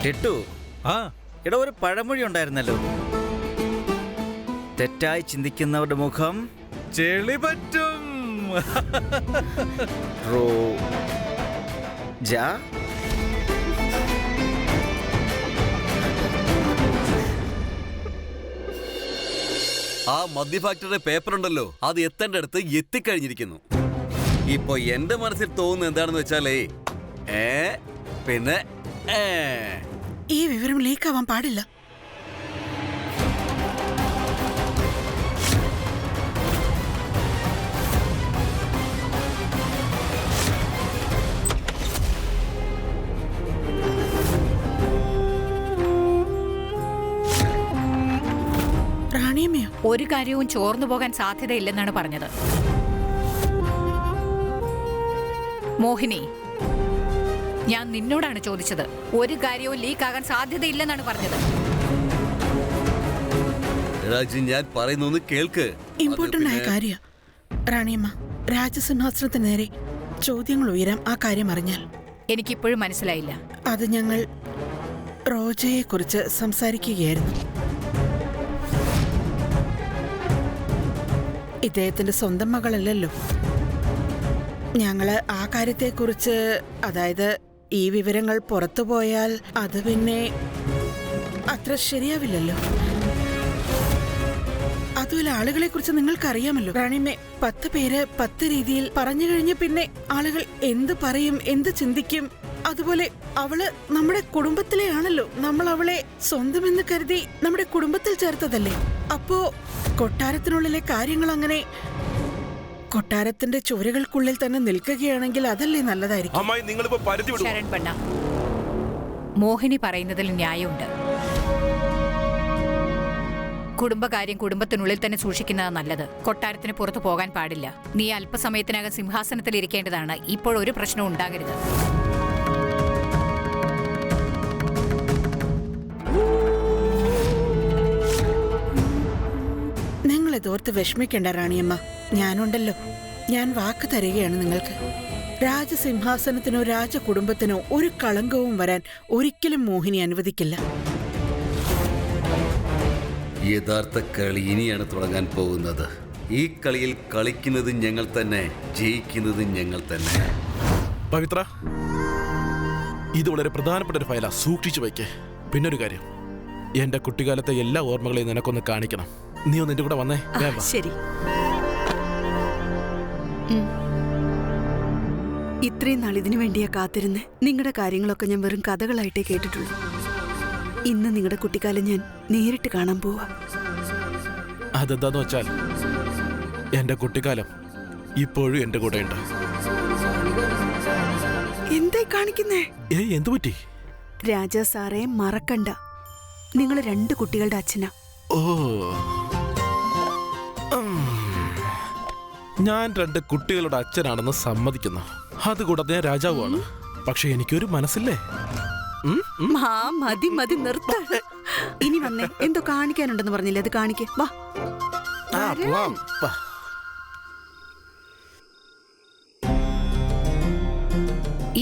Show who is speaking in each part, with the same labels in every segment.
Speaker 1: ടിട്ടു,
Speaker 2: ആ
Speaker 1: ഇവിടെ ഒരു പഴമൊഴി ഉണ്ടായിരുന്നല്ലോ, തെറ്റായി ചിന്തിക്കുന്നവരുടെ മുഖം
Speaker 2: ചെളി പറ്റും.
Speaker 1: ജാ
Speaker 3: ആ മദ്യ ഫാക്ടറിയുടെ പേപ്പർ ഉണ്ടല്ലോ, അത് എത്തേണ്ട അടുത്ത് എത്തിക്കഴിഞ്ഞിരിക്കുന്നു. ഇപ്പൊ എന്റെ മനസ്സിൽ തോന്നുന്നത് എന്താണെന്ന് വെച്ചാലേ പിന്നെ
Speaker 4: ഈ വിവരം ലീക്കാവാൻ പാടില്ല. റാണിയമ്മയോ?
Speaker 5: ഒരു കാര്യവും ചോർന്നു പോകാൻ സാധ്യതയില്ലെന്നാണ് പറഞ്ഞത്. മോഹിനി, ഞാൻ നിന്നോടാണ് ചോദിച്ചത്. ഒരു കാര്യവും ലീക്കാകാൻ സാധ്യതയില്ലെന്നാണ് പറഞ്ഞത്.
Speaker 3: ഞാൻ പറയുന്നൊന്ന് കേൾക്ക്.
Speaker 4: ഇമ്പോർട്ടന്റ് ആയ കാര്യ റാണിയമ്മ. രാജസിംഹാസനത്തിന് നേരെ ചോദ്യങ്ങൾ ഉയരാം ആ കാര്യം അറിഞ്ഞാൽ.
Speaker 5: എനിക്കിപ്പോഴും മനസ്സിലായില്ല.
Speaker 4: അത് ഞങ്ങൾ റോജയെ കുറിച്ച് സംസാരിക്കുകയായിരുന്നു. ഇദ്ദേഹത്തിന്റെ സ്വന്തം മകളല്ലല്ലോ. ഞങ്ങള് ആ കാര്യത്തെക്കുറിച്ച്, അതായത് ഈ വിവരങ്ങൾ പുറത്തു പോയാൽ അത് പിന്നെ അത്ര ശരിയാവില്ലല്ലോ. അതുപോലെ ആളുകളെ കുറിച്ച് നിങ്ങൾക്കറിയാമല്ലോ റാണിമേ. 10 പേര് 10 രീതിയിൽ പറഞ്ഞു കഴിഞ്ഞ് പിന്നെ ആളുകൾ എന്ത് പറയും, എന്ത് ചിന്തിക്കും. അതുപോലെ അവള് നമ്മുടെ കുടുംബത്തിലെ ആണല്ലോ. നമ്മൾ അവളെ സ്വന്തമെന്ന് കരുതി നമ്മുടെ കുടുംബത്തിൽ ചേർത്തതല്ലേ. അപ്പോ കൊട്ടാരത്തിനുള്ളിലെ കാര്യങ്ങൾ അങ്ങനെ കൊട്ടാരത്തിന്റെ ചുവരുകൾക്കുള്ളിൽ തന്നെ നിൽക്കുകയാണെങ്കിൽ അതല്ലേ നല്ലതായിരിക്കും.
Speaker 5: ശരൺ പണ്ണ, മോഹിനി പറയുന്നതിൽ ന്യായമുണ്ട്. കുടുംബകാര്യം കുടുംബത്തിനുള്ളിൽ തന്നെ സൂക്ഷിക്കുന്നതാണ് നല്ലത്. കൊട്ടാരത്തിന് പുറത്തു പോകാൻ പാടില്ല. നീ അല്പസമയത്തിനകം സിംഹാസനത്തിൽ ഇരിക്കേണ്ടതാണ്. ഇപ്പോഴൊരു പ്രശ്നവും ഉണ്ടാകരുത്.
Speaker 4: നിങ്ങളിതോർത്ത് വിഷമിക്കേണ്ട റാണിയമ്മ. ഞാനുണ്ടല്ലോ. ഞാൻ വാക്ക് തരികയാണ് നിങ്ങൾക്ക്. രാജസിംഹാസനത്തിനോ രാജകുടുംബത്തിനോ ഒരു കളങ്കവും വരാൻ ഒരിക്കലും മോഹിനി അനുവദിക്കില്ല.
Speaker 3: യഥാർത്ഥ കളി ഇനിയാണ് തുടങ്ങാൻ പോകുന്നത്. ഈ കളിയിൽ കളിക്കുന്നത് ഞങ്ങൾ തന്നെ, ജയിക്കുന്നത് ഞങ്ങൾ തന്നെ.
Speaker 2: പവിത്ര, ഇത് വളരെ പ്രധാനപ്പെട്ട ഒരു ഫയലാ, സൂക്ഷിച്ചു വയ്ക്കേ. പിന്നൊരു കാര്യം, എന്റെ കുട്ടിക്കാലത്തെ എല്ലാ ഓർമ്മകളെയും നിനക്കൊന്ന് കാണിക്കണം. നീ ഒന്ന് എന്റെ കൂടെ വന്നേ.
Speaker 6: ശരി. ഇത്രയും നാൾ ഇതിനു വേണ്ടിയാ കാത്തിരുന്ന്. നിങ്ങളുടെ കാര്യങ്ങളൊക്കെ ഞാൻ വെറും കഥകളായിട്ടേ കേട്ടിട്ടുള്ളൂ. ഇന്ന് നിങ്ങളുടെ കുട്ടിക്കാലം ഞാൻ നേരിട്ട് കാണാൻ പോവാ.
Speaker 2: അതെന്താന്ന് വെച്ചാൽ എന്റെ കുട്ടിക്കാലം ഇപ്പോഴും എന്റെ കൂടെ ഉണ്ട്.
Speaker 6: എന്തായി കാണിക്കുന്നേ?
Speaker 2: എന്തു പറ്റി?
Speaker 6: രാജാ സാറേ, മറക്കണ്ട, നിങ്ങൾ 2 കുട്ടികളുടെ അച്ഛനാ.
Speaker 2: ഓ, ഞാൻ 2 കുട്ടികളുടെ അച്ഛനാണെന്ന് സമ്മതിക്കുന്നു. അതുകൂടാതെ ഞാൻ രാജാവുമാണ്. പക്ഷെ എനിക്കൊരു മനസ്സില്ലേ.
Speaker 6: മതി മതി, നിർത്ത. ഇനി വന്നേ, എന്തോ കാണിക്കാനുണ്ടെന്ന് പറഞ്ഞില്ലേ, അത് കാണിക്കേ. വാ.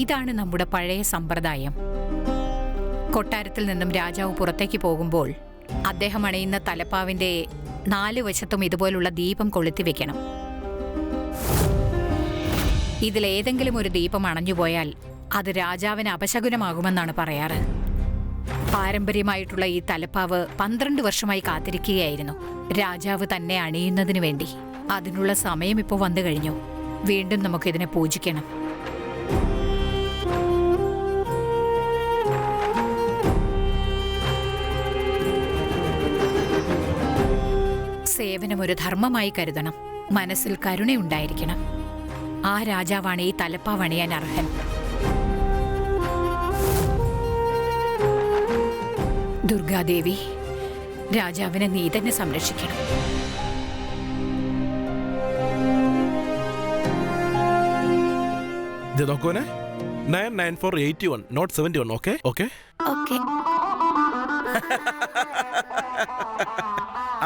Speaker 5: ഇതാണ് നമ്മുടെ പഴയ സമ്പ്രദായം. കൊട്ടാരത്തിൽ നിന്നും രാജാവ് പുറത്തേക്ക് പോകുമ്പോൾ അദ്ദേഹം അണയുന്ന തലപ്പാവിന്റെ 4 വശത്തും ഇതുപോലുള്ള ദീപം കൊളുത്തി വെക്കണം. ഇതിലേതെങ്കിലും ഒരു ദീപം അണഞ്ഞുപോയാൽ അത് രാജാവിന് അപശകുനമാകുമെന്നാണ് പറയാറ്. പാരമ്പര്യമായിട്ടുള്ള ഈ തലപ്പാവ് 12 വർഷമായി കാത്തിരിക്കുകയായിരുന്നു രാജാവ് തന്നെ അണിയുന്നതിന് വേണ്ടി. അതിനുള്ള സമയം ഇപ്പോൾ വന്നു കഴിഞ്ഞു. വീണ്ടും നമുക്കിതിനെ പൂജിക്കണം. സേവനം ഒരു ധർമ്മമായി കരുതണം. മനസ്സിൽ കരുണയുണ്ടായിരിക്കണം. ആ രാജാവാണ് ഈ തലപ്പാവ് അണിയാൻ അർഹൻ. ദുർഗാദേവി, രാജാവിനെ നീ തന്നെ സംരക്ഷിക്കണം.
Speaker 2: ഇത് നോക്കോനെ, 99481 not 71. Okay okay
Speaker 5: okay.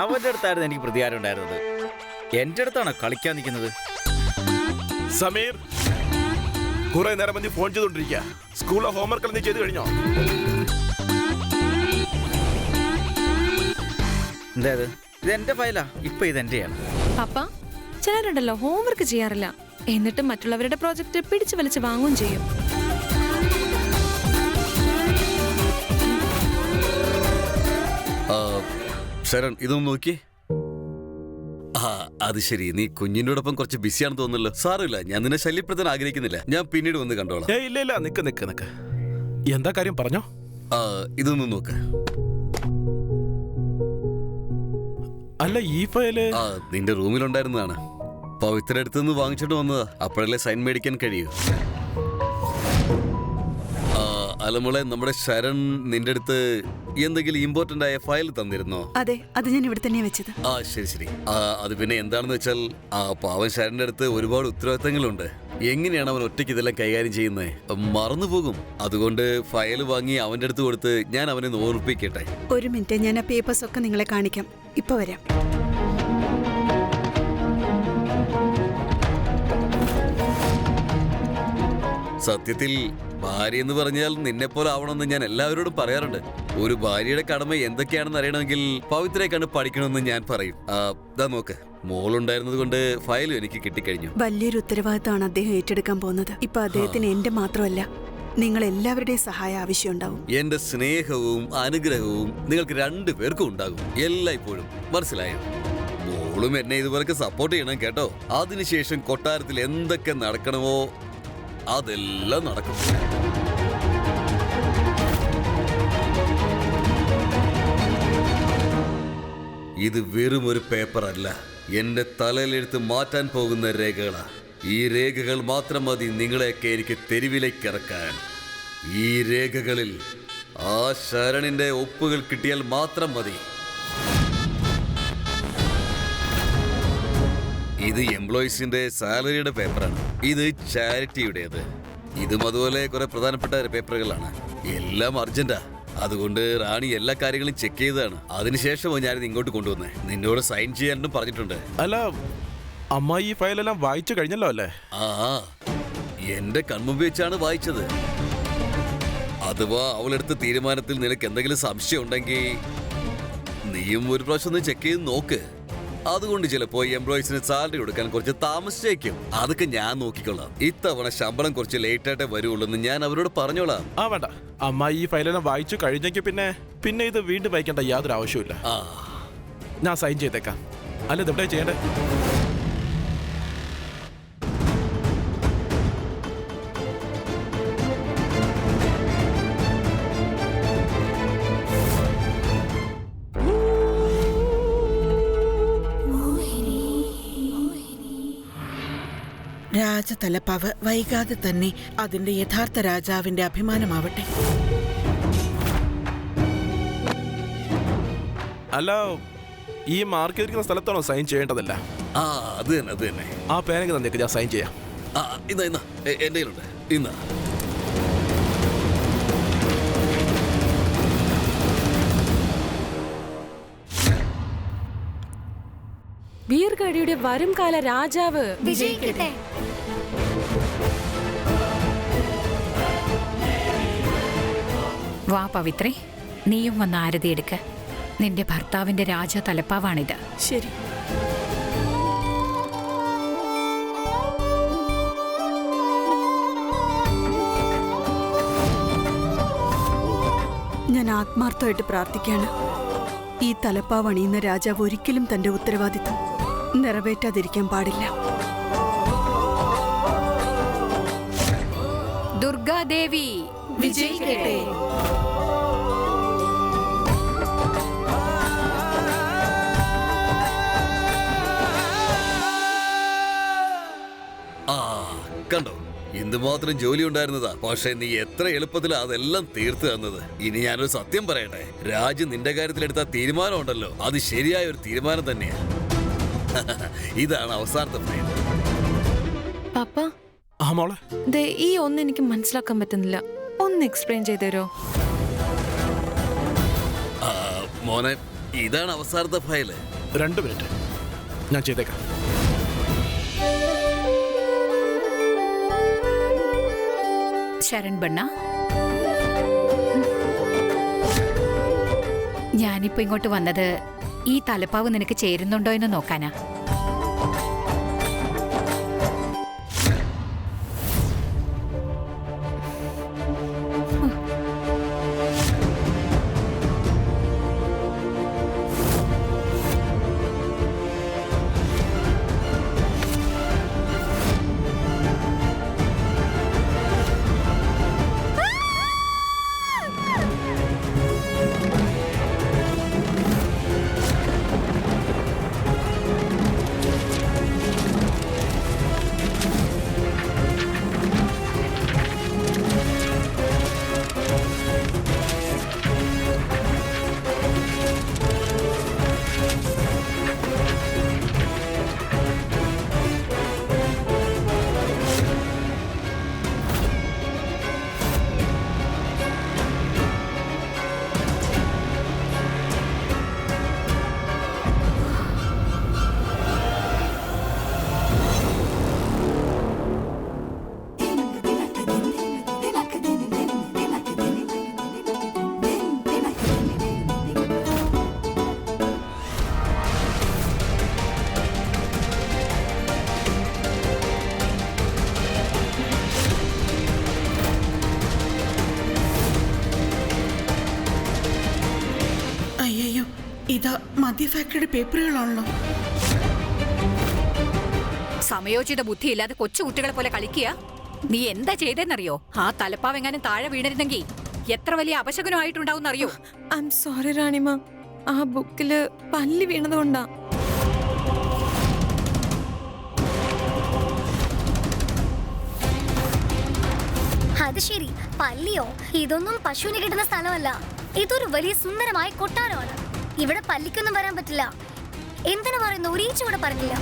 Speaker 1: അവന്റെ അടുത്തായിരുന്നു എനിക്ക് പ്രതികാരം ഉണ്ടായിരുന്നത്. എന്റെ അടുത്താണോ കളിക്കാൻ നിൽക്കുന്നത്?
Speaker 2: സമീർ, കുറെ നേരം ഫോൺ ചെയ്തോണ്ടിരിക്കുക. സ്കൂളിലെ ഹോംവർക്ക് നീ ചെയ്ത് കഴിഞ്ഞോ?
Speaker 1: എന്തായത്? ഇത് എന്റെ ഫയലാ. ഇപ്പൊ ഇത് എന്റെയാണ്.
Speaker 7: പപ്പ, ചിലരുണ്ടല്ലോ ഹോംവർക്ക് ചെയ്യാറില്ല, എന്നിട്ട് മറ്റുള്ളവരുടെ പ്രോജക്റ്റ് പിടിച്ചു വലിച്ച് വാങ്ങുകയും ചെയ്യും.
Speaker 3: ശരൺ, ഇതൊന്ന് നോക്കിയേ. ആ, അത് ശരി, നീ കുഞ്ഞിനോടൊപ്പം കുറച്ച് ബിസിയാണെന്ന് തോന്നുന്നല്ലോ. സാരമില്ല, ഞാൻ നിന്നെ ശല്യപ്പെടുത്താൻ ആഗ്രഹിക്കുന്നില്ല. ഞാൻ പിന്നീട് വന്ന് കണ്ടോളാം.
Speaker 2: ഇല്ല നിക്ക്. എന്താ കാര്യം പറഞ്ഞോ?
Speaker 3: ഇതൊന്ന് നോക്ക്.
Speaker 2: അല്ല, ഈ ഫയല്
Speaker 3: നിന്റെ റൂമിലുണ്ടായിരുന്നതാണ്. പവിത്ര അടുത്തുനിന്ന് വാങ്ങിച്ചിട്ട് വന്നതാ. അപ്പോഴല്ലേ സൈൻ മേടിക്കാൻ കഴിയൂ. അല്ല മോളെ, നമ്മുടെ ശരൺ നിന്റെ അടുത്ത് എന്തെങ്കിലും ഇമ്പോർട്ടന്റ് ആയ ഫയൽ തന്നിരുന്നോ?
Speaker 6: അതെ, അത് ഞാൻ ഇവിടെ തന്നെയാ വെച്ചത്.
Speaker 3: ശരി. അത് പിന്നെ എന്താണെന്ന് വെച്ചാൽ പാവൻ ശരണിന്റെ അടുത്ത് ഒരുപാട് ഉത്തരവാദിത്തങ്ങളുണ്ട്. എങ്ങനെയാണ് അവൻ ഒറ്റയ്ക്ക് ഇതെല്ലാം കൈകാര്യം ചെയ്യുന്നത്? മറന്നുപോകും. അതുകൊണ്ട് ഫയൽ വാങ്ങി അവന്റെ അടുത്ത് കൊടുത്ത് ഞാൻ അവനെ ഓർപ്പിക്കട്ടെ.
Speaker 6: ഒരു മിനിറ്റ്, ഞാൻ ആ പേപ്പേഴ്സ് ഒക്കെ നിങ്ങളെ കാണിക്കാം. ഇപ്പൊ വരാം.
Speaker 3: സത്യത്തിൽ ഭാര്യ എന്ന് പറഞ്ഞാൽ നിന്നെപ്പോലെ ആവണമെന്ന് ഞാൻ എല്ലാവരോടും പറയാറുണ്ട്. ഒരു ഭാര്യയുടെ കടമ എന്തൊക്കെയാണെന്ന് അറിയണമെങ്കിൽ പവിത്രയെക്കാണ് പഠിക്കണമെന്ന് ഞാൻ പറയും. ദാ നോക്ക്, മോളുണ്ടായിരുന്നത് കൊണ്ട് ഫയലും എനിക്ക് കിട്ടിക്കഴിഞ്ഞു.
Speaker 6: വലിയൊരു ഉത്തരവാദിത്തമാണ് അദ്ദേഹം ഏറ്റെടുക്കാൻ പോകുന്നത്. ഇപ്പൊ അദ്ദേഹത്തിന് എന്റെ മാത്രമല്ല, നിങ്ങൾ എല്ലാവരുടെയും സഹായം ആവശ്യമുണ്ടാവും.
Speaker 3: എന്റെ സ്നേഹവും അനുഗ്രഹവും നിങ്ങൾക്ക് രണ്ടുപേർക്കും ഉണ്ടാകും എല്ലായ്പ്പോഴും. മനസ്സിലായോ? മോളും എന്നെ ഇതുപോലൊക്കെ സപ്പോർട്ട് ചെയ്യണം കേട്ടോ. അതിനുശേഷം കൊട്ടാരത്തിൽ എന്തൊക്കെ നടക്കണമോ അതെല്ലാം നടക്കും. ഇത് വെറും ഒരു പേപ്പർ അല്ല, എന്റെ തലയിലെടുത്ത് മാറ്റാൻ പോകുന്ന രേഖകളാ. ഈ രേഖകൾ മാത്രം മതി നിങ്ങളെയൊക്കെ എനിക്ക് തെരുവിലേക്ക് ഇറക്കാൻ. ഈ രേഖകളിൽ ആ ശരണിന്റെ ഒപ്പുകൾ കിട്ടിയാൽ മാത്രം മതി. ഇത് എംപ്ലോയീസിന്റെ സാലറിയുടെ പേപ്പറാണ്. ഇത് ചാരിറ്റിയുടേത്. ഇതും അതുപോലെ കുറെ പ്രധാനപ്പെട്ട പേപ്പറുകളാണ്. എല്ലാം അർജന്റാ. അതുകൊണ്ട് റാണി എല്ലാ കാര്യങ്ങളും ചെക്ക് ചെയ്തതാണ്. അതിനുശേഷമോ ഞാനിത് ഇങ്ങോട്ട് കൊണ്ടുവന്നേ. നിന്നോട് സൈൻ ചെയ്യാനും പറഞ്ഞിട്ടുണ്ട്.
Speaker 2: അല്ല, അമ്മ ഈ ഫയലെല്ലാം വായിച്ചു കഴിഞ്ഞല്ലോ അല്ലേ?
Speaker 3: എന്റെ കൺമുമ്പിൽ വെച്ചാണ് വായിച്ചത്. അഥവാ അവളെടുത്ത തീരുമാനത്തിൽ നിനക്ക് എന്തെങ്കിലും സംശയം ഉണ്ടെങ്കിൽ നീയും ഒരു പ്രാവശ്യം ഒന്ന് ചെക്ക് ചെയ്ത് നോക്ക്. അതുകൊണ്ട് ചിലപ്പോ എംപ്ലോയീസിന് സാലറി കൊടുക്കാൻ കുറച്ച് താമസിച്ചേക്കും. അതൊക്കെ ഞാൻ നോക്കിക്കൊള്ളാം. ഇത്തവണ ശമ്പളം കുറച്ച് ലേറ്റ് ആയിട്ടേ വരുള്ളൂ എന്ന് ഞാൻ അവരോട് പറഞ്ഞോളാം.
Speaker 2: വേണ്ട, അമ്മ ഈ ഫയലെല്ലാം വായിച്ചു കഴിഞ്ഞെങ്കിൽ പിന്നെ ഇത് വീണ്ടും വായിക്കേണ്ട യാതൊരു ആവശ്യമില്ല. ഞാൻ സൈൻ ചെയ്തേക്കാം. അല്ല, ഇത് എവിടെ ചെയ്യണ്ടേ?
Speaker 4: രാജതലപ്പാവ് വൈകാതെ തന്നെ അതിന്റെ യഥാർത്ഥ രാജാവിന്റെ അഭിമാനമാവട്ടെ.
Speaker 2: അല്ല, ഈ മാർക്ക് ചെയ്തിരിക്കുന്ന സ്ഥലത്താണോ സൈൻ ചെയ്യേണ്ടതല്ല?
Speaker 3: അത് തന്നെ.
Speaker 2: ആ പേരെങ്കിൽ തന്നേക്ക്, ഞാൻ സൈൻ ചെയ്യാം.
Speaker 3: ഇന്ന എന്റെ കയ്യിലുണ്ട്. ഇന്ന
Speaker 7: വീർഗഡിയുടെ വരും കാല രാജാവ്
Speaker 5: വിജയിക്കട്ടെ. വാ പവിത്രേ, നീയും വന്ന് ആരതി എടുക്ക. നിന്റെ ഭർത്താവിന്റെ രാജ തലപ്പാവാണിത്.
Speaker 6: ശരി. ഞാൻ ആത്മാർത്ഥമായിട്ട് പ്രാർത്ഥിക്കാണ്. ഈ തലപ്പാവ് അണിയുന്ന രാജാവ് ഒരിക്കലും തന്റെ ഉത്തരവാദിത്തം നിറവേറ്റാതിരിക്കാൻ പാടില്ല.
Speaker 5: ദുർഗാദേവി വിജയിക്കട്ടെ.
Speaker 3: കണ്ടോ, എന്തുമാത്രം ജോലി ഉണ്ടായിരുന്നതാ. പക്ഷെ നീ എത്ര എളുപ്പത്തിലാ അതെല്ലാം തീർത്തു തന്നത്. ഇനി ഞാനൊരു സത്യം പറയട്ടെ, രാജ് നിന്റെ കാര്യത്തിലെടുത്ത തീരുമാനം ഉണ്ടല്ലോ, അത് ശരിയായ ഒരു തീരുമാനം തന്നെയാ. ഇതാണ് അവസാനത്തെ ഫയൽ.
Speaker 7: പപ്പ,
Speaker 2: മോളെ,
Speaker 7: ഈ ഒന്ന് എനിക്ക് മനസ്സിലാക്കാൻ പറ്റുന്നില്ല. ഒന്ന് എക്സ്പ്ലെയിൻ ചെയ്തു തരോ?
Speaker 3: മോനെ, ഇതാണ് അവസാനത്തെ ഫയല്.
Speaker 2: 2 മിനിറ്റ്, ഞാൻ ചെയ്തേക്കാം.
Speaker 5: ശരൺ ബണ്ണ, ഞാനിപ്പോ ഇങ്ങോട്ട് വന്നത് ഈ തലപ്പാവ് നിനക്ക് ചേരുന്നുണ്ടോ എന്ന് നോക്കാനാ.
Speaker 4: അയ്യോ, ഇതാ മദ്യ ഫാക്ടറിയുടെ പേപ്പറുകളാണല്ലോ.
Speaker 5: സമയോചിത ബുദ്ധിയില്ലാതെ കൊച്ചുകുട്ടികളെ പോലെ കളിക്കുക. നീ എന്താ ചെയ്തെന്നറിയോ? ആ തലപ്പാവ് എങ്ങാനും താഴെ വീണിരുന്നെങ്കിൽ എത്ര വലിയ അപശകുനമായിട്ടുണ്ടാവും അറിയോ?
Speaker 7: ഐ എം സോറി റാണിമ, ആ ബുക്കില് പല്ലി വീണതുകൊണ്ടാ.
Speaker 8: അത് ശരി, പല്ലിയോ? ഇതൊന്നും പശുവിന് കിട്ടുന്ന സ്ഥലമല്ല. ഇതൊരു വലിയ സുന്ദരമായ കൊട്ടാരമാണ്. ഇവിടെ പല്ലിക്കൊന്നും വരാൻ പറ്റില്ല. എന്തിനു പറയുന്നു? ഒരീച്ചു കൂടെ പറഞ്ഞില്ല.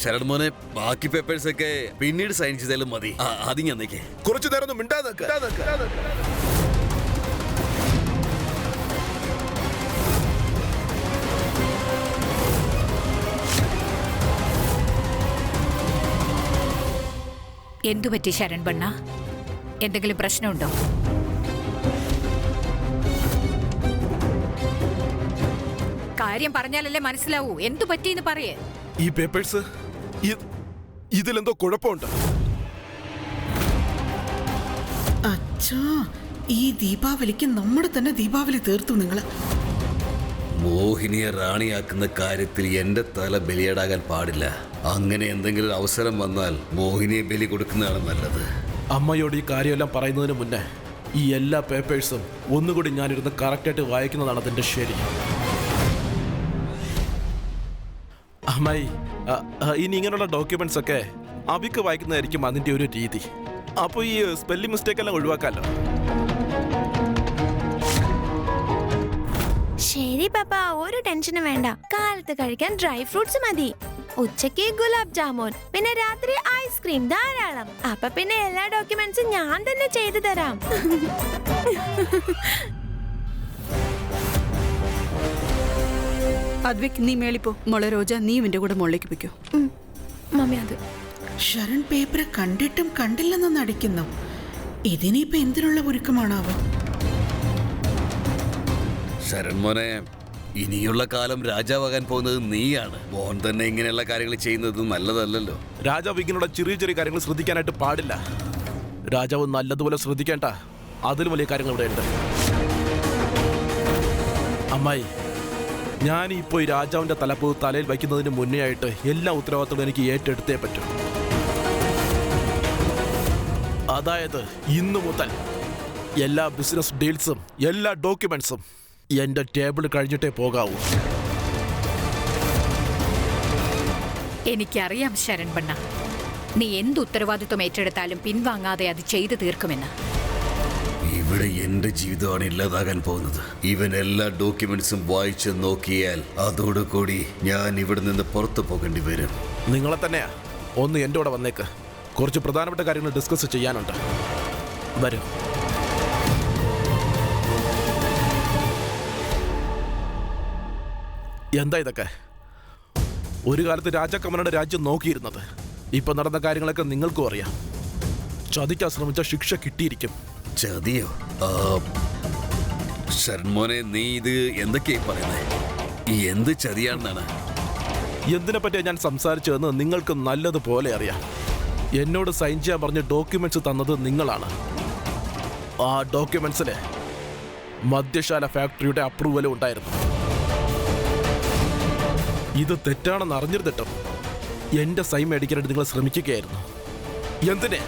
Speaker 3: ശരൺ മോനെ, ബാക്കി പേപ്പേഴ്സ് ഒക്കെ പിന്നീട് സൈൻ ചെയ്താലും മതി. ആദ്യം ഞാൻ നിൽക്കേ.
Speaker 2: കുറച്ചു നേരം ഒന്നും മിണ്ടാതെ
Speaker 5: എന്തുപറ്റി ശരൺ ബണ്ണ? എന്തെങ്കിലും പ്രശ്നമുണ്ടോ? കാര്യം പറഞ്ഞാലല്ലേ മനസ്സിലാവൂ. എന്തു പറ്റിയെന്ന് പറയേ.
Speaker 2: ഈ പേപ്പേഴ്സ് ഇതിലെന്തോ കുഴപ്പമുണ്ട്.
Speaker 4: അച്ഛാ, ഈ ദീപാവലിക്ക് നമ്മുടെ തന്നെ ദീപാവലി തീർത്തു നിങ്ങള്.
Speaker 3: മോഹിനിയെ റാണിയാക്കുന്ന കാര്യത്തിൽ എന്റെ തല ബലിയേടാകാൻ പാടില്ല. അങ്ങനെ എന്തെങ്കിലും അവസരം വന്നാൽ മോഹിനിയെ ബലി കൊടുക്കുന്നതാണ് നല്ലത്.
Speaker 2: അമ്മയോട് ഈ കാര്യമെല്ലാം പറയുന്നതിന് മുന്നേ ഈ എല്ലാ പേപ്പേഴ്സും ഒന്നുകൂടി ഞാനിരുന്ന് കറക്റ്റായിട്ട് വായിക്കുന്നതാണ് അതിൻ്റെ ശരി. അമ്മായി, ഇനി ഇങ്ങനെയുള്ള ഡോക്യുമെന്റ്സ് ഒക്കെ അവിക്ക് വായിക്കുന്നതായിരിക്കും അതിൻ്റെ ഒരു രീതി. അപ്പോൾ ഈ സ്പെല്ലിംഗ് മിസ്റ്റേക്ക് എല്ലാം ഒഴിവാക്കാമല്ലോ.
Speaker 9: ശരി പാപ്പ, ഒരു ടെൻഷനും വേണ്ട. കാലത്ത് കഴിക്കാൻ ഡ്രൈ ഫ്രൂട്ട്സ് മതി, ഉച്ചയ്ക്ക് ഗുലാബ് ജാമുൻ, പിന്നെ രാത്രി ഐസ്ക്രീം ധാരാളം. അപ്പൊ പിന്നെ എല്ലാ ഡോക്യുമെന്റ്സും ഞാൻ തന്നെ ചെയ്തു തരാം.
Speaker 6: അദ്വിക്, നീ മേളിപ്പോ. മോളെ രോജ, നീ ഇവന്റെ കൂടെ മുകളിലേക്ക് പൊയ്ക്കോ.
Speaker 7: മമ്മി, അത്
Speaker 4: ശരൺ പേപ്പർ കണ്ടിട്ടും കണ്ടില്ലെന്ന് നടിക്കുന്നു. ഇതിനിപ്പോ എന്തിനുള്ള ഒരുക്കമാണാവോ?
Speaker 3: ശരൺ മോനെ, ഇനിയുള്ള കാലം രാജാവാകാൻ പോകുന്നത് നീയാണ്. മോൻ തന്നെ ഇങ്ങനെയുള്ള കാര്യങ്ങൾ ചെയ്യുന്നത് നല്ലതല്ലല്ലോ.
Speaker 2: രാജാവ് ഇങ്ങനെയുള്ള ചെറിയ ചെറിയ കാര്യങ്ങൾ ശ്രദ്ധിക്കാനായിട്ട് പാടില്ല. രാജാവ് നല്ലതുപോലെ ശ്രദ്ധിക്കേണ്ട അതിലും വലിയ കാര്യങ്ങൾ ഇവിടെ ഉണ്ട്. അമ്മായി, ഞാനിപ്പോൾ ഈ രാജാവിൻ്റെ തലപ്പ് തലയിൽ വയ്ക്കുന്നതിന് മുന്നേ ആയിട്ട് എല്ലാ ഉത്തരവാദിത്തവും എനിക്ക് ഏറ്റെടുത്തേ പറ്റൂ. അതായത് ഇന്നു മുതൽ എല്ലാ ബിസിനസ് ഡീൽസും എല്ലാ ഡോക്യുമെന്റ്സും എൻ്റെ ടേബിൾ കഴിഞ്ഞിട്ടേ പോകാവൂ.
Speaker 5: എനിക്കറിയാം ശരൺ ബണ്ണ, നീ എന്ത് ഉത്തരവാദിത്വം ഏറ്റെടുത്താലും പിൻവാങ്ങാതെ അത് ചെയ്തു തീർക്കുമെന്ന്.
Speaker 3: ഇവിടെ എന്റെ ജീവിതമാണ് ഇല്ലാതാകാൻ പോകുന്നത്. ഇവൻ എല്ലാ ഡോക്യുമെന്റ്സും വായിച്ച് നോക്കിയാൽ അതോടുകൂടി ഞാൻ ഇവിടെ നിന്ന് പുറത്തു പോകേണ്ടി വരും.
Speaker 2: നിങ്ങളെ തന്നെയാ ഒന്ന് എൻ്റെ കൂടെ വന്നേക്ക്. കുറച്ച് പ്രധാനപ്പെട്ട കാര്യങ്ങൾ ഡിസ്കസ് ചെയ്യാനുണ്ട്. വരൂ. എന്താ ഇതൊക്കെ? ഒരു കാലത്ത് രാജാക്കന്മാരുടെ രാജ്യം നോക്കിയിരുന്നത്. ഇപ്പൊ നടന്ന കാര്യങ്ങളൊക്കെ നിങ്ങൾക്കും അറിയാം. ചതിക്കാൻ ശ്രമിച്ച ശിക്ഷ കിട്ടിയിരിക്കും.
Speaker 3: ചതിയോ? ശരൺ മോനെ, നീ ഇത് എന്തൊക്കെയായി പറയുന്നത്? എന്ത് ചതിയാണെന്നാണ്?
Speaker 2: എന്തിനെ പറ്റിയാണ് ഞാൻ സംസാരിച്ചതെന്ന് നിങ്ങൾക്ക് നല്ലതുപോലെ അറിയാം. എന്നോട് സൈൻ ചെയ്യാൻ പറഞ്ഞ് ഡോക്യുമെന്റ്സ് തന്നത് നിങ്ങളാണ്. ആ ഡോക്യുമെന്റ്സില് മദ്യശാല ഫാക്ടറിയുടെ അപ്രൂവലും ഉണ്ടായിരുന്നു. ഇത് തെറ്റാണെന്ന് അറിഞ്ഞിരുന്നിട്ടും എന്റെ സൈൻ മേടിക്കാനായിട്ട് നിങ്ങൾ ശ്രമിക്കുകയായിരുന്നു. എന്തിനെ?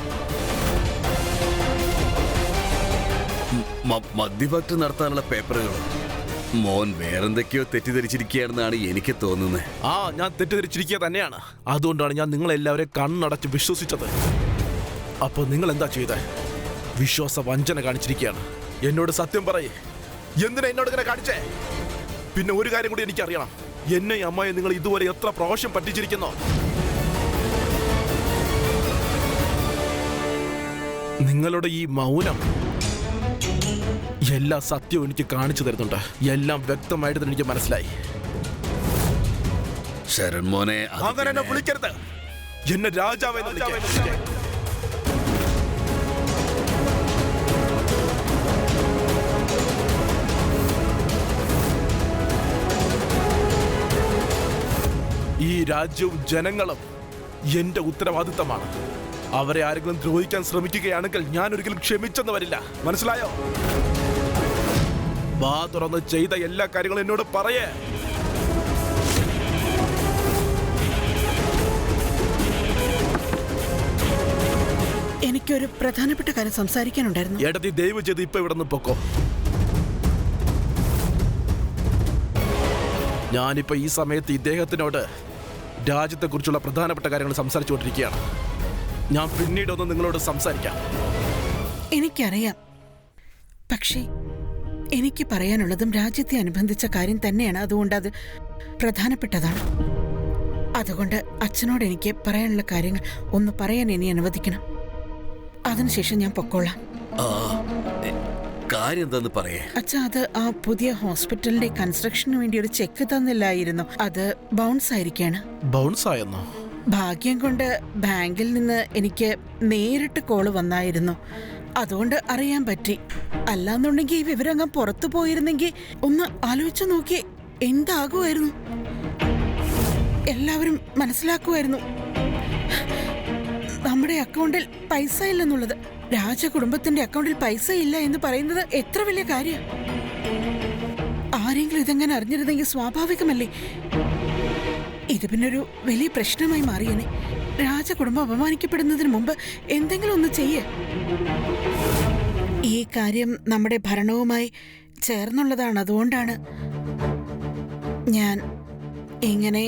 Speaker 3: മദ്യ ഫാക്ടറി നടത്താനുള്ള പേപ്പറുകൾ. മോൻ വേറെന്തൊക്കെയോ തെറ്റിദ്ധരിച്ചിരിക്കുകയാണെന്നാണ് എനിക്ക് തോന്നുന്നത്.
Speaker 2: ഞാൻ തെറ്റിദ്ധരിച്ചിരിക്കുക തന്നെയാണ്. അതുകൊണ്ടാണ് ഞാൻ നിങ്ങളെല്ലാവരെയും കണ്ണടച്ച് വിശ്വസിച്ചത്. അപ്പൊ നിങ്ങൾ എന്താ ചെയ്തേ? വിശ്വാസ വഞ്ചന കാണിച്ചിരിക്കുകയാണ്. എന്നോട് സത്യം പറയേ, എന്തിനാ എന്നോട് ഇങ്ങനെ കാണിച്ചേ? പിന്നെ ഒരു കാര്യം കൂടി എനിക്കറിയണം. എന്നെ അമ്മയെ നിങ്ങൾ ഇതുവരെ എത്ര പ്രാവശ്യം പറ്റിച്ചിരിക്കുന്നോ? നിങ്ങളുടെ ഈ മൗനം എല്ലാ സത്യവും എനിക്ക് കാണിച്ചു തരുന്നുണ്ട്. എല്ലാം വ്യക്തമായിട്ട് എനിക്ക് മനസ്സിലായി.
Speaker 3: ശരൺ മോനെ,
Speaker 2: അങ്ങനെ എന്നെ വിളിക്കരുത്. എന്നെ രാജാവെന്ന് വിളിക്കരുത്. ഈ രാജ്യവും ജനങ്ങളും എന്റെ ഉത്തരവാദിത്തമാണ്. അവരെ ആരെങ്കിലും ദ്രോഹിക്കാൻ ശ്രമിക്കുകയാണെങ്കിൽ ഞാൻ ഒരിക്കലും ക്ഷമിച്ചെന്ന് വരില്ല. മനസ്സിലായോ? വാ തുറന്ന് ചെയ്ത എല്ലാ കാര്യങ്ങളും എന്നോട് പറയേ.
Speaker 4: എനിക്കൊരു പ്രധാനപ്പെട്ട കാര്യം സംസാരിക്കാനുണ്ടായിരുന്നു.
Speaker 2: ഏട്ടത്തി, ദയവ് ചെയ്ത് ഇപ്പൊ ഇവിടെ നിന്ന് പൊക്കോ. ഞാനിപ്പോ ഈ സമയത്ത് ഇദ്ദേഹത്തിനോട് രാജ്യത്തെക്കുറിച്ചുള്ള പ്രധാനപ്പെട്ട കാര്യങ്ങൾ സംസാരിച്ചുകൊണ്ടിരിക്കുകയാണ്. ഞാൻ പിന്നീടൊന്ന് നിങ്ങളോട് സംസാരിക്കാം.
Speaker 4: എനിക്കറിയാം, പക്ഷേ എനിക്ക് പറയാനുള്ളതും രാജ്യത്തെ അനുബന്ധിച്ച കാര്യം തന്നെയാണ്. അതുകൊണ്ട് അത് പ്രധാനപ്പെട്ടതാണ്. അതുകൊണ്ട് അച്ഛനോട് എനിക്ക് പറയാനുള്ള കാര്യങ്ങൾ ഒന്ന് പറയാൻ ഇനി അനുവദിക്കണം. അതിനുശേഷം ഞാൻ പൊക്കോളാം.
Speaker 3: കാര്യം എന്താന്ന് പറയേ.
Speaker 4: അച്ഛാ, അത് ആ പുതിയ ഹോസ്പിറ്റലിന്റെ കൺസ്ട്രക്ഷന് വേണ്ടി ഒരു ചെക്ക് തന്നില്ലായിരുന്നു. അത് ബൗൺസ് ആയിരിക്കാണ്.
Speaker 2: ബൗൺസ് ആയെന്നോ?
Speaker 4: ഭാഗ്യം കൊണ്ട് ബാങ്കിൽ നിന്ന് എനിക്ക് നേരിട്ട് കോള് വന്നായിരുന്നു. അതുകൊണ്ട് അറിയാൻ പറ്റി. അല്ലാന്നുണ്ടെങ്കിൽ ഈ വിവരം അങ്ങ് പുറത്തു പോയിരുന്നെങ്കിൽ ഒന്ന് ആലോചിച്ചു നോക്കി എന്താകുമായിരുന്നു. എല്ലാവരും മനസ്സിലാക്കുമായിരുന്നു നമ്മുടെ അക്കൗണ്ടിൽ പൈസ ഇല്ലെന്നുള്ളത്. രാജകുടുംബത്തിന്റെ അക്കൗണ്ടിൽ പൈസ ഇല്ല എന്ന് പറയുന്നത് എത്ര വലിയ കാര്യം. ആരെങ്കിലും ഇതെങ്ങനെ അറിഞ്ഞിരുന്നെങ്കിൽ സ്വാഭാവികമല്ലേ. ഇത് പിന്നൊരു വലിയ പ്രശ്നമായി മാറിയനെ. രാജകുടുംബം അപമാനിക്കപ്പെടുന്നതിന് മുമ്പ് എന്തെങ്കിലും ഒന്ന് ചെയ്യേ. ഈ കാര്യം നമ്മുടെ ഭരണവുമായി ചേർന്നുള്ളതാണ്. അതുകൊണ്ടാണ് ഞാൻ ഇങ്ങനെ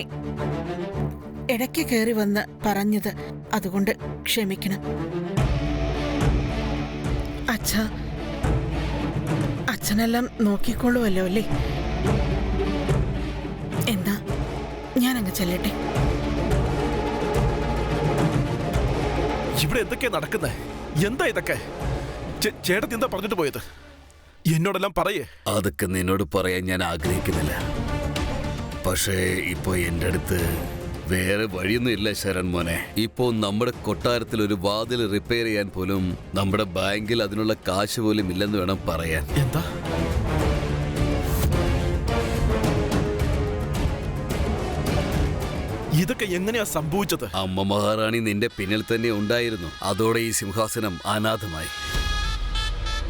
Speaker 4: ഇടയ്ക്ക് കയറി വന്ന് പറഞ്ഞത്. അതുകൊണ്ട് ക്ഷമിക്കണം. അച്ഛനെല്ലാം നോക്കിക്കൊള്ളുമല്ലോ അല്ലേ? എന്നാ ഞാനങ്ങ് ചെല്ലട്ടെ.
Speaker 2: ഇവിടെ എന്തൊക്കെയാ നടക്കുന്നത്? എന്താ ഇതൊക്കെ? ചേട്ടത്തി എന്താ പറഞ്ഞിട്ട് പോയത്? എന്നോടെല്ലാം പറയേ.
Speaker 3: അതൊക്കെ നിന്നോട് പറയാൻ ഞാൻ ആഗ്രഹിക്കുന്നില്ല. പക്ഷേ ഇപ്പൊ എന്റെ അടുത്ത് വേറെ വഴിയൊന്നും ഇല്ല ശരൺ മോനെ. ഇപ്പോ നമ്മുടെ കൊട്ടാരത്തിൽ ഒരു വാതിൽ റിപ്പയർ ചെയ്യാൻ പോലും നമ്മുടെ ബാങ്കിൽ അതിനുള്ള കാശ് പോലും ഇല്ലെന്ന് വേണം പറയാൻ.
Speaker 2: എന്താ? ഇതൊക്കെ എങ്ങനെയാ സംഭവിച്ചത്?
Speaker 3: അമ്മ മഹാറാണി നിന്റെ പിന്നിൽ തന്നെ ഉണ്ടായിരുന്നു. അതോടെ ഈ സിംഹാസനം അനാഥമായി.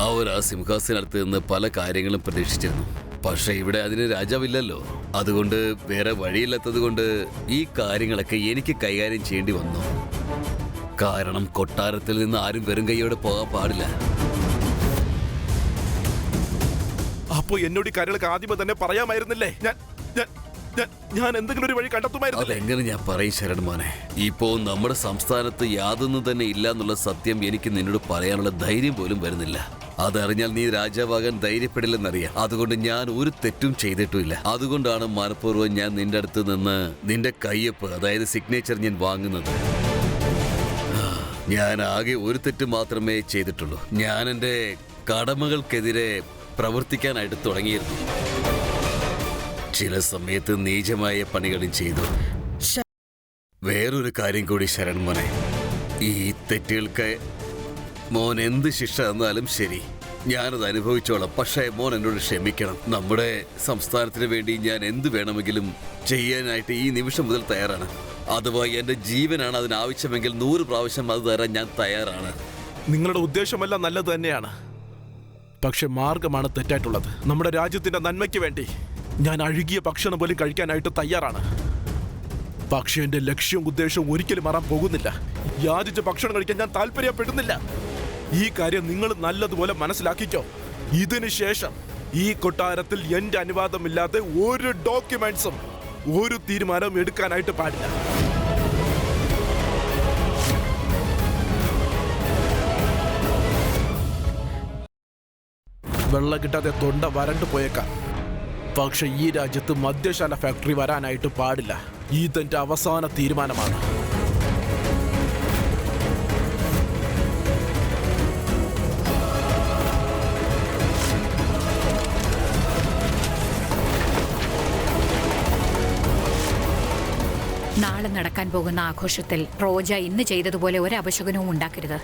Speaker 3: അവർ ആ സിംഹാസനത്ത് നിന്ന് പല കാര്യങ്ങളും പ്രതീക്ഷിച്ചിരുന്നു. പക്ഷെ ഇവിടെ അതിന് രാജാവില്ലല്ലോ. അതുകൊണ്ട് വേറെ വഴിയില്ലാത്തത് കൊണ്ട് ഈ കാര്യങ്ങളൊക്കെ എനിക്ക് കൈകാര്യം ചെയ്യേണ്ടി വന്നു. കാരണം കൊട്ടാരത്തിൽ നിന്ന് ആരും വെറും കൈയോടെ പോകാൻ പാടില്ല.
Speaker 2: അപ്പോ എന്നോട് ഈ കാര്യങ്ങളൊക്കെ ആദ്യമേ തന്നെ പറയാമായിരുന്നില്ലേ? ഞാൻ എന്തെങ്കിലും ഒരു വഴി കണ്ടെത്തുമായിരുന്നു.
Speaker 3: അതെങ്ങനെ ഞാൻ പറയും ശരൺ മോനെ. ഇപ്പോ നമ്മുടെ സംസ്ഥാനത്ത് യാതൊന്നും തന്നെ ഇല്ല എന്നുള്ള സത്യം എനിക്ക് നിന്നോട് പറയാനുള്ള ധൈര്യം പോലും വരുന്നില്ല. അതറിഞ്ഞാൽ നീ രാജാവാകാൻ ധൈര്യപ്പെടില്ലെന്നറിയാം. അതുകൊണ്ട് ഞാൻ ഒരു തെറ്റും ചെയ്തിട്ടുമില്ല. അതുകൊണ്ടാണ് മനഃപൂർവ്വം ഞാൻ നിന്റെ അടുത്ത് നിന്ന് നിന്റെ കയ്യൊപ്പ്, അതായത് സിഗ്നേച്ചർ ഞാൻ വാങ്ങുന്നത്. ഞാൻ ആകെ ഒരു തെറ്റ് മാത്രമേ ചെയ്തിട്ടുള്ളൂ. ഞാൻ എൻ്റെ കടമകൾക്കെതിരെ പ്രവർത്തിക്കാനായിട്ട് തുടങ്ങിയിരുന്നു. ചില സമയത്ത് നീചമായ പണികളും ചെയ്തു. വേറൊരു കാര്യം കൂടി ശരൺ മോനെ, ഈ തെറ്റുകൾക്ക് മോൻ എന്ത് ശിക്ഷ തന്നാലും ശരി, ഞാനത് അനുഭവിച്ചോളാം. പക്ഷേ മോൻ എന്നോട് ക്ഷമിക്കണം. നമ്മുടെ സംസ്ഥാനത്തിന് വേണ്ടി ഞാൻ എന്ത് വേണമെങ്കിലും ചെയ്യാനായിട്ട് ഈ നിമിഷം മുതൽ തയ്യാറാണ്. അഥവാ എൻ്റെ ജീവനാണ് അതിനാവശ്യമെങ്കിൽ 100 പ്രാവശ്യം അത് തരാൻ ഞാൻ തയ്യാറാണ്.
Speaker 2: നിങ്ങളുടെ ഉദ്ദേശമെല്ലാം നല്ലത് തന്നെയാണ്, പക്ഷെ മാർഗമാണ് തെറ്റായിട്ടുള്ളത്. നമ്മുടെ രാജ്യത്തിന്റെ നന്മയ്ക്ക് വേണ്ടി ഞാൻ അഴുകിയ ഭക്ഷണം പോലും കഴിക്കാനായിട്ട് തയ്യാറാണ്. പക്ഷെ എന്റെ ലക്ഷ്യവും ഉദ്ദേശവും ഒരിക്കലും മാറാൻ പോകുന്നില്ല. യാചിച്ച ഭക്ഷണം കഴിക്കാൻ ഞാൻ താല്പര്യപ്പെടുന്നില്ല. ഈ കാര്യം നിങ്ങൾ നല്ലതുപോലെ മനസ്സിലാക്കിക്കോ. ഇതിനു ശേഷം ഈ കൊട്ടാരത്തിൽ എന്റെ അനുവാദമില്ലാതെ ഒരു ഡോക്യുമെന്റ്സും ഒരു തീരുമാനവും എടുക്കാനായിട്ട് പാടില്ല. വെള്ളം കിട്ടാതെ തൊണ്ട വരണ്ടു പോയേക്കാം, പക്ഷെ ഈ രാജ്യത്ത് മദ്യശാല ഫാക്ടറി വരാനായിട്ട് പാടില്ല. ഇതെന്റെ അവസാന തീരുമാനമാണ്.
Speaker 5: നാളെ നടക്കാൻ പോകുന്ന ആഘോഷത്തിൽ റോജ ഇന്ന് ചെയ്തതുപോലെ ഒരു അപശകുനവും ഉണ്ടാക്കരുത്.